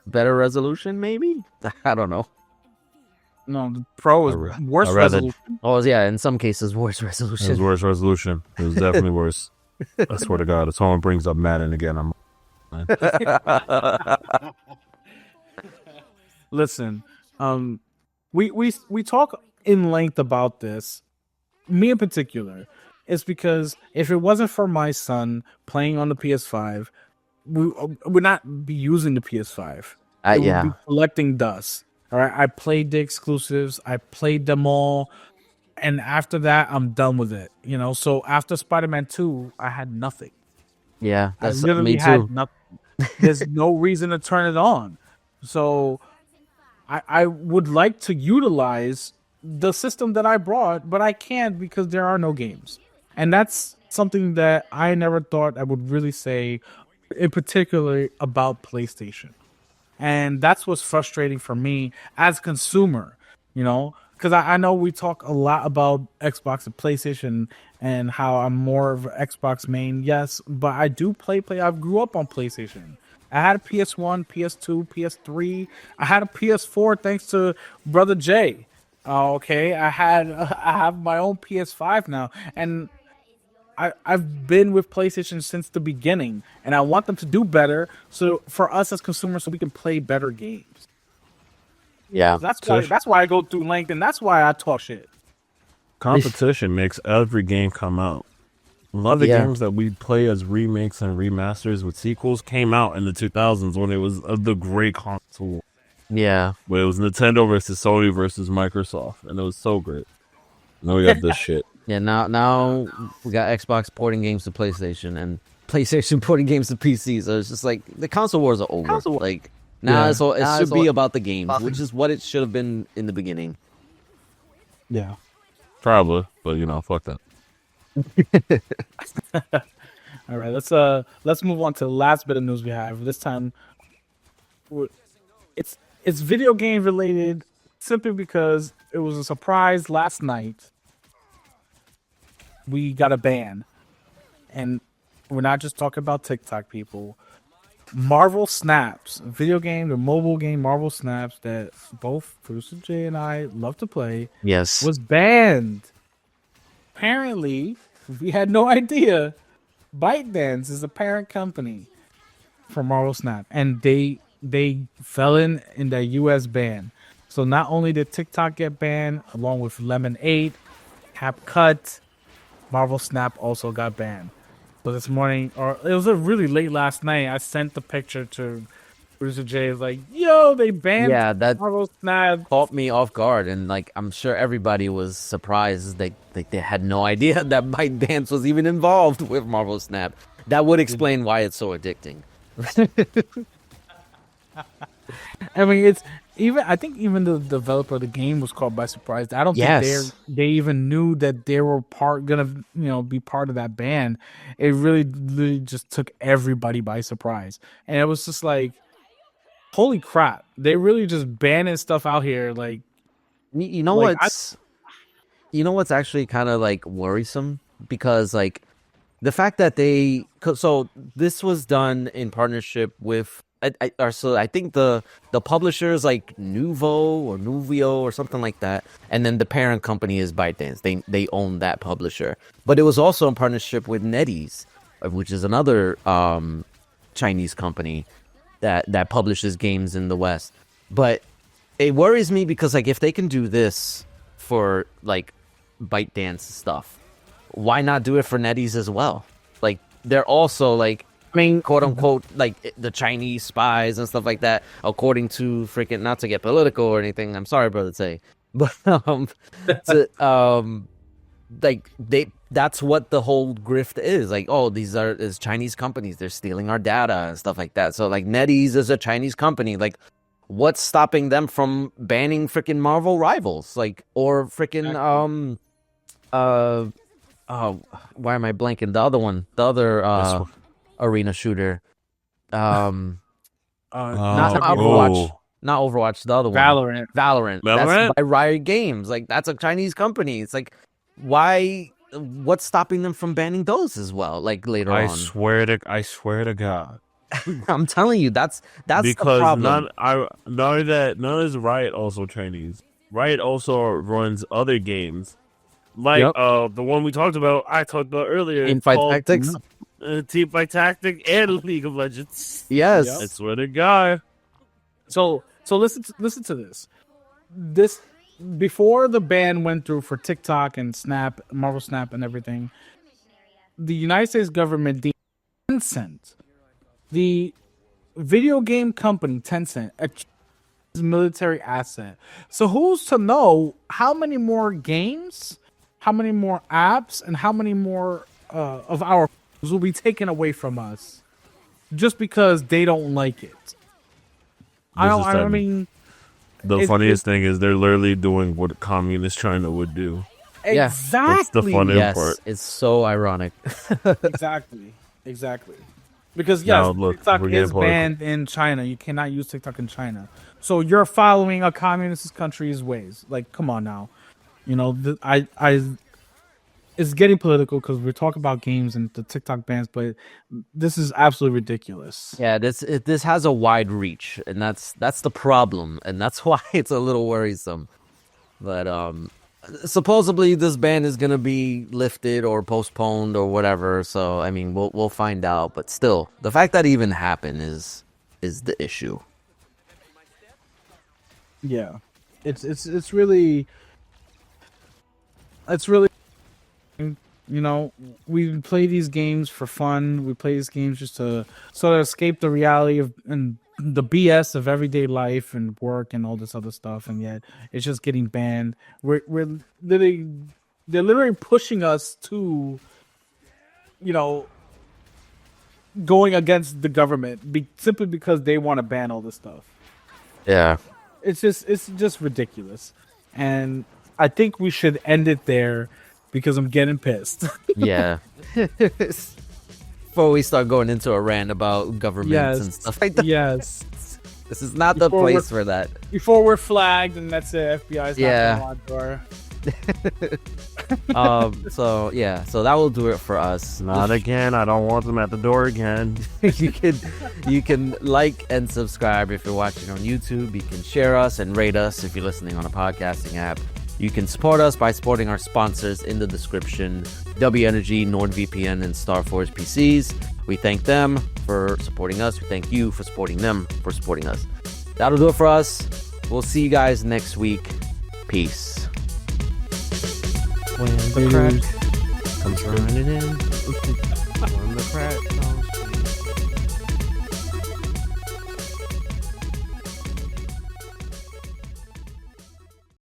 better resolution, maybe. I don't know. No, the Pro is worse I'd rather- resolution. Oh yeah, in some cases worse It was resolution. worse resolution. It was definitely worse. I swear to God, if someone brings up Madden again, I'm. Listen, we talk in length about this. Me in particular, is because if it wasn't for my son playing on the PS5, we would not be using the PS5. It would be collecting dust. All right, I played the exclusives. I played them all, and after that, I'm done with it. You know, so after Spider-Man 2, I had nothing. Yeah, I that's literally me had too. nothing. There's no reason to turn it on. So I would like to utilize the system that I brought, but I can't because there are no games. And that's something that I never thought I would really say, in particular about PlayStation. And that's what's frustrating for me as a consumer, because I know we talk a lot about Xbox and PlayStation and how I'm more of an Xbox main. Yes, but I do play. I grew up on PlayStation. I had a PS1, PS2, PS3. I had a PS4 thanks to Brother Jay. Okay, I have my own PS5 now, and I've been with PlayStation since the beginning, and I want them to do better. So for us as consumers, so we can play better games. Yeah. That's why I go through length, and that's why I talk shit. Competition makes every game come out. A lot of the Yeah. games that we play as remakes and remasters with sequels came out in the 2000s when it was the great console. Yeah. Where it was Nintendo versus Sony versus Microsoft, and it was so great. Now we got this shit. Yeah, now we got Xbox porting games to PlayStation and PlayStation porting games to PC. So it's just like the console wars are over. Like now Yeah. it should be about the games, which is what it should have been in the beginning. Yeah. Probably, but fuck that. All right. Let's move on to the last bit of news we have. This time, it's video game related, simply because it was a surprise last night. We got a ban, and we're not just talking about TikTok, people. Marvel Snaps, video game, the mobile game Marvel Snaps that both Producer Jay and I love to play, Yes. was banned. Apparently, we had no idea. ByteDance is a parent company for Marvel Snap, and they fell in that US ban. So not only did TikTok get banned, along with Lemon 8, CapCut, Marvel Snap also got banned. So this morning, or it was a really late last night, I sent the picture to Producer Jay. Like, yo, they banned that Marvel Snap. caught me off guard, and like I'm sure everybody was surprised. They had no idea that ByteDance was even involved with Marvel Snap. That would explain why it's so addicting. I mean, I think even the developer of the game was caught by surprise. I don't think they even knew that they were gonna be part of that ban. It really just took everybody by surprise, and it was just like, holy crap! They really just banning stuff out here. Like, you know what's actually kind of like worrisome, because like the fact that so this was done in partnership with. I think the publisher is like Nuvo or Nuvio or something like that, and then the parent company is ByteDance. They own that publisher, but it was also in partnership with NetEase, which is another Chinese company that publishes games in the West. But it worries me because like if they can do this for like ByteDance stuff, why not do it for NetEase as well? Like they're also like, I mean, quote unquote, like the Chinese spies and stuff like that, according to freaking, not to get political or anything. I'm sorry, brother, say, but like that's what the whole grift is. Like, oh, is Chinese companies. They're stealing our data and stuff like that. So like NetEase is a Chinese company. Like, what's stopping them from banning freaking Marvel Rivals? Like, or freaking why am I blanking? The other one, the other arena shooter, not Overwatch, not Overwatch, the other one, Valorant. That's by Riot Games. Like, that's a Chinese company. It's like, what's stopping them from banning those as well? Like later on, I swear to God, I'm telling you, that's because the problem. none is Riot also Chinese. Riot also runs other games. Like the one we talked about, I talked about earlier, Teamfight Tactics. Teamfight Tactics and League of Legends. Yes, I swear to God. So listen to this. This, before the ban went through for TikTok and Snap, Marvel Snap, and everything, the United States government, the Tencent, the video game company Tencent, a military asset. So who's to know how many more games, how many more apps, and how many more of our will be taken away from us just because they don't like it. I mean, the funniest thing is they're literally doing what communist China would do. Yeah. Exactly. That's the funny part. It's so ironic. Exactly. Because Now, look, TikTok we're getting is political. banned in China. You cannot use TikTok in China. So you're following a communist country's ways. Like, come on now. You know, it's getting political because we're talking about games and the TikTok bans, but this is absolutely ridiculous. Yeah, this has a wide reach, and that's the problem, and that's why it's a little worrisome. But supposedly this ban is gonna be lifted or postponed or whatever. So I mean, we'll find out. But still, the fact that it even happened is the issue. Yeah, it's really. You know, we play these games for fun. We play these games just to sort of escape the reality of and the BS of everyday life and work and all this other stuff. And yet, it's just getting banned. We're literally, they're literally pushing us to, you know, going against the government simply because they want to ban all this stuff. Yeah. It's just ridiculous, and I think we should end it there. Because I'm getting pissed. Yeah. Before we start going into a rant about governments and stuff like that. Yes. This is not the place for that. Before we're flagged and that's it, FBI's not going on door. So that will do it for us. Not again. I don't want them at the door again. you can like and subscribe if you're watching on YouTube. You can share us and rate us if you're listening on a podcasting app. You can support us by supporting our sponsors in the description, W Energy, NordVPN, and Starforge PCs. We thank them for supporting us. We thank you for supporting them for supporting us. That'll do it for us. We'll see you guys next week. Peace. When the crack comes running in. When the crack